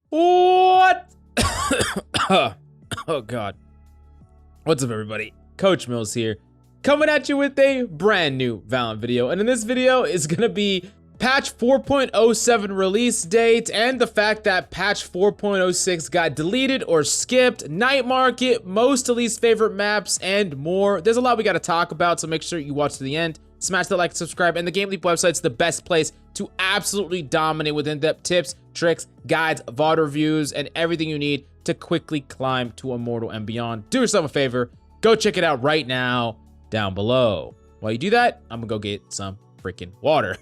What? Oh god. What's up everybody? Coach Mills here, coming at you with a brand new Valorant video, and in this video is gonna be patch 4.07 release date and the fact that patch 4.06 got deleted or skipped, night market, most to least favorite maps, and more. There's a lot we gotta talk about, so make sure you watch to the end. Smash that like, subscribe, and the GameLeap website's the best place to absolutely dominate with in-depth tips, tricks, guides, VOD reviews, and everything you need to quickly climb to Immortal and beyond. Do yourself a favor, go check it out right now down below. While you do that, I'm gonna go get some freaking water.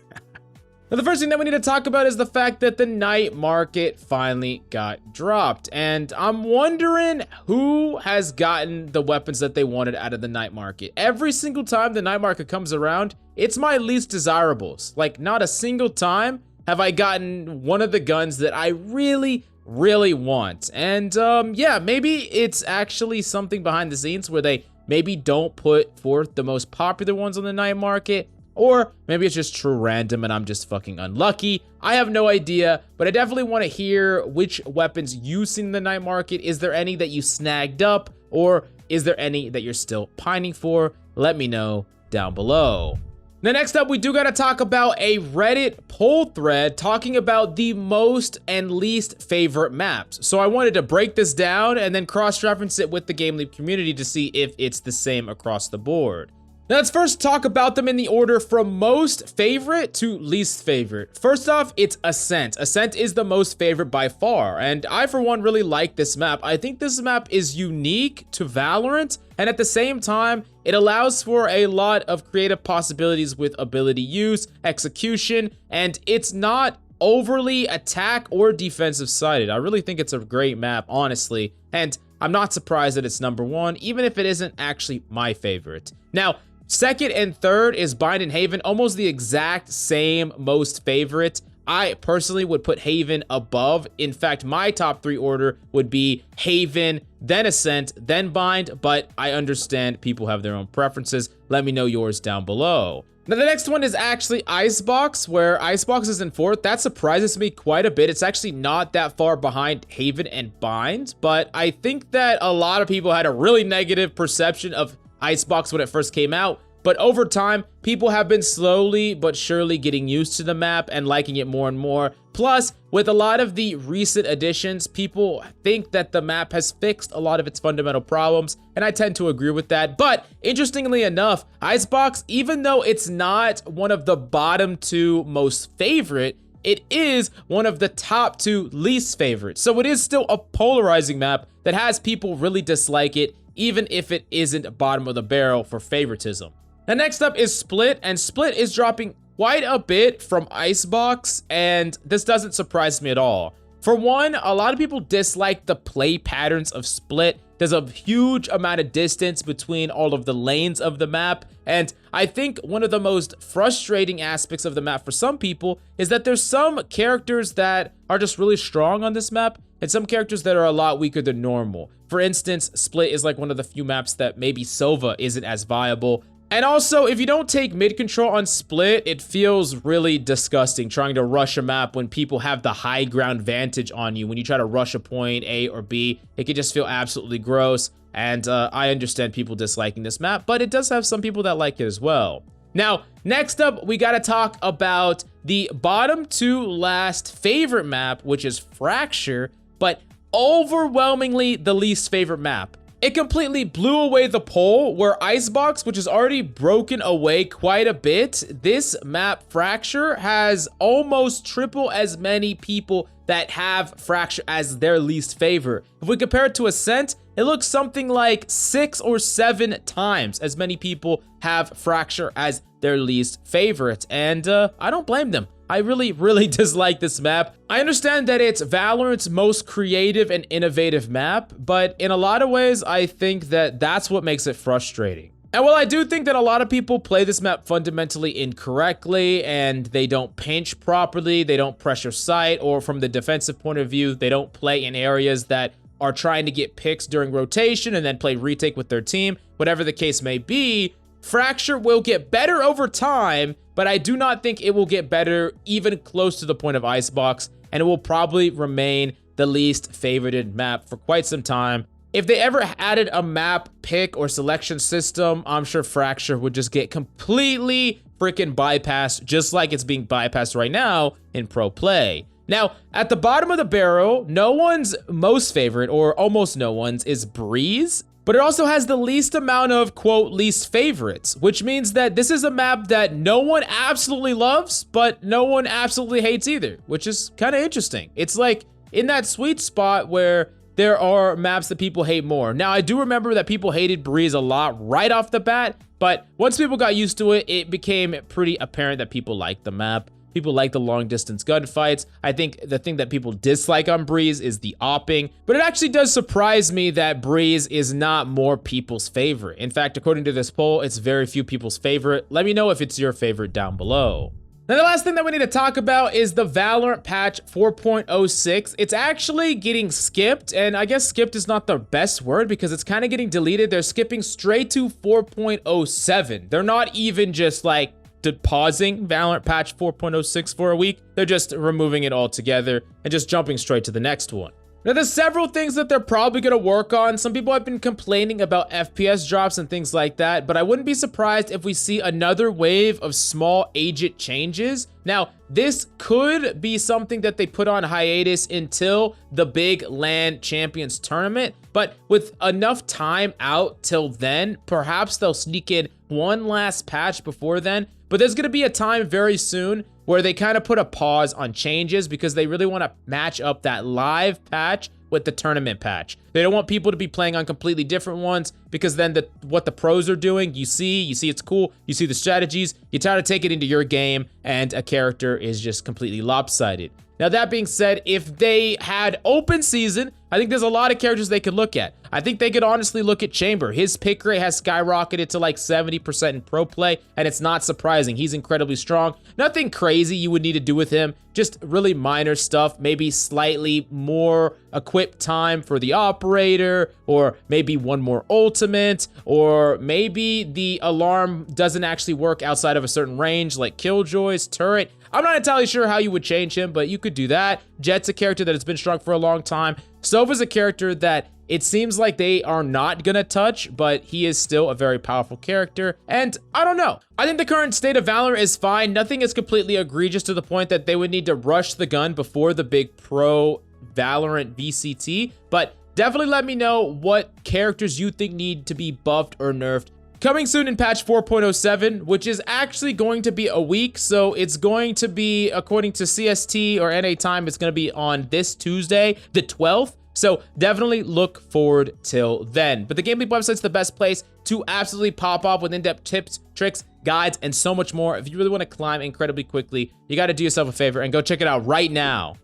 Now, the first thing that we need to talk about is the fact that the night market finally got dropped. And I'm wondering who has gotten the weapons that they wanted out of the night market. Every single time the night market comes around, it's my least desirables. Like, not a single time have I gotten one of the guns that I really want. And yeah, maybe it's actually something behind the scenes where they maybe don't put forth the most popular ones on the night market. Or maybe it's just true random and I'm just fucking unlucky. I have no idea, but I definitely want to hear which weapons you seen in the night market. Is there any that you snagged up, or is there any that you're still pining for? Let me know down below. Now, next up, we do gotta talk about a Reddit poll thread talking about the most and least favorite maps. So I wanted to break this down and then cross-reference it with the GameLeap community to see if it's the same across the board. Now, let's first talk about them in the order from most favorite to least favorite. First off, it's Ascent. Ascent is the most favorite by far, and I, for one, really like this map. I think this map is unique to Valorant, and at the same time, it allows for a lot of creative possibilities with ability use, execution, and it's not overly attack or defensive sided. I really think it's a great map, honestly, and I'm not surprised that it's number one, even if it isn't actually my favorite. Now, second and third is Bind and Haven, almost the exact same most favorite. I personally would put Haven above. In fact, my top three order would be Haven, then Ascent, then Bind, but I understand people have their own preferences. Let me know yours down below. Now, the next one is actually Icebox, where Icebox is in fourth. That surprises me quite a bit. It's actually not that far behind Haven and Bind, but I think that a lot of people had a really negative perception of Icebox when it first came out, but over time, people have been slowly but surely getting used to the map and liking it more and more. Plus, with a lot of the recent additions, people think that the map has fixed a lot of its fundamental problems, and I tend to agree with that. But interestingly enough, Icebox, even though it's not one of the bottom two most favorite, it is one of the top two least favorite. So it is still a polarizing map that has people really dislike it, even if it isn't bottom of the barrel for favoritism. Now, next up is Split, and Split is dropping quite a bit from Icebox, and this doesn't surprise me at all. For one, a lot of people dislike the play patterns of Split. There's a huge amount of distance between all of the lanes of the map, and I think one of the most frustrating aspects of the map for some people is that there's some characters that are just really strong on this map, and some characters that are a lot weaker than normal. For instance, Split is like one of the few maps that maybe Sova isn't as viable. And also, if you don't take mid control on Split, it feels really disgusting trying to rush a map when people have the high ground vantage on you. When you try to rush a point A or B, it can just feel absolutely gross. And I understand people disliking this map, but it does have some people that like it as well. Now, next up, we gotta talk about the bottom to last favorite map, which is Fracture, but overwhelmingly the least favorite map. It completely blew away the poll, where Icebox, which has already broken away quite a bit, this map Fracture has almost triple as many people that have Fracture as their least favorite. If we compare it to Ascent, it looks something like 6 or 7 times as many people have Fracture as their least favorite, and I don't blame them. I really dislike this map. I understand that it's Valorant's most creative and innovative map, but in a lot of ways, I think that that's what makes it frustrating. And while I do think that a lot of people play this map fundamentally incorrectly, and they don't pinch properly, they don't pressure sight, or from the defensive point of view, they don't play in areas that are trying to get picks during rotation and then play retake with their team, whatever the case may be, Fracture will get better over time, but I do not think it will get better even close to the point of Icebox, and it will probably remain the least favorited map for quite some time. If they ever added a map pick or selection system, I'm sure Fracture would just get completely freaking bypassed, just like it's being bypassed right now in pro play. Now, at the bottom of the barrel, no one's most favorite, or almost no one's, is Breeze, but it also has the least amount of, quote, least favorites, which means that this is a map that no one absolutely loves, but no one absolutely hates either, which is kind of interesting. It's like in that sweet spot where there are maps that people hate more. Now, I do remember that people hated Breeze a lot right off the bat, but once people got used to it, it became pretty apparent that people liked the map. People like the long distance gunfights. I think the thing that people dislike on Breeze is the opping, but it actually does surprise me that Breeze is not more people's favorite. In fact, according to this poll, it's very few people's favorite. Let me know if it's your favorite down below. Now, the last thing that we need to talk about is the Valorant patch 4.06. It's actually getting skipped, and I guess skipped is not the best word because it's kind of getting deleted. They're skipping straight to 4.07. They're not even just like pausing Valorant patch 4.06 for a week. They're just removing it altogether and just jumping straight to the next one. Now, there's several things that they're probably going to work on. Some people have been complaining about FPS drops and things like that, but I wouldn't be surprised if we see another wave of small agent changes. Now, this could be something that they put on hiatus until the big LAN Champions tournament, but with enough time out till then, perhaps they'll sneak in one last patch before then. But there's going to be a time very soon where they kind of put a pause on changes because they really want to match up that live patch with the tournament patch. They don't want people to be playing on completely different ones because then what the pros are doing, you see it's cool, you see the strategies, you try to take it into your game, and a character is just completely lopsided. Now, that being said, if they had open season, I think there's a lot of characters they could look at. I think they could honestly look at Chamber. His pick rate has skyrocketed to like 70% in pro play, and it's not surprising. He's incredibly strong. Nothing crazy you would need to do with him, just really minor stuff, maybe slightly more equipped time for the operator, or maybe one more ultimate, or maybe the alarm doesn't actually work outside of a certain range, like Killjoy's turret. I'm not entirely sure how you would change him, but you could do that. Jet's a character that has been strong for a long time. Sova's a character that it seems like they are not gonna touch, but he is still a very powerful character. And I don't know. I think the current state of Valorant is fine. Nothing is completely egregious to the point that they would need to rush the gun before the big pro Valorant VCT. But definitely let me know what characters you think need to be buffed or nerfed. Coming soon in patch 4.07, which is actually going to be a week. So it's going to be, according to CST or NA time, it's going to be on this Tuesday, the 12th. So definitely look forward till then. But the GameLeap website's the best place to absolutely pop off with in-depth tips, tricks, guides, and so much more. If you really want to climb incredibly quickly, you got to do yourself a favor and go check it out right now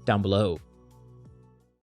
down below.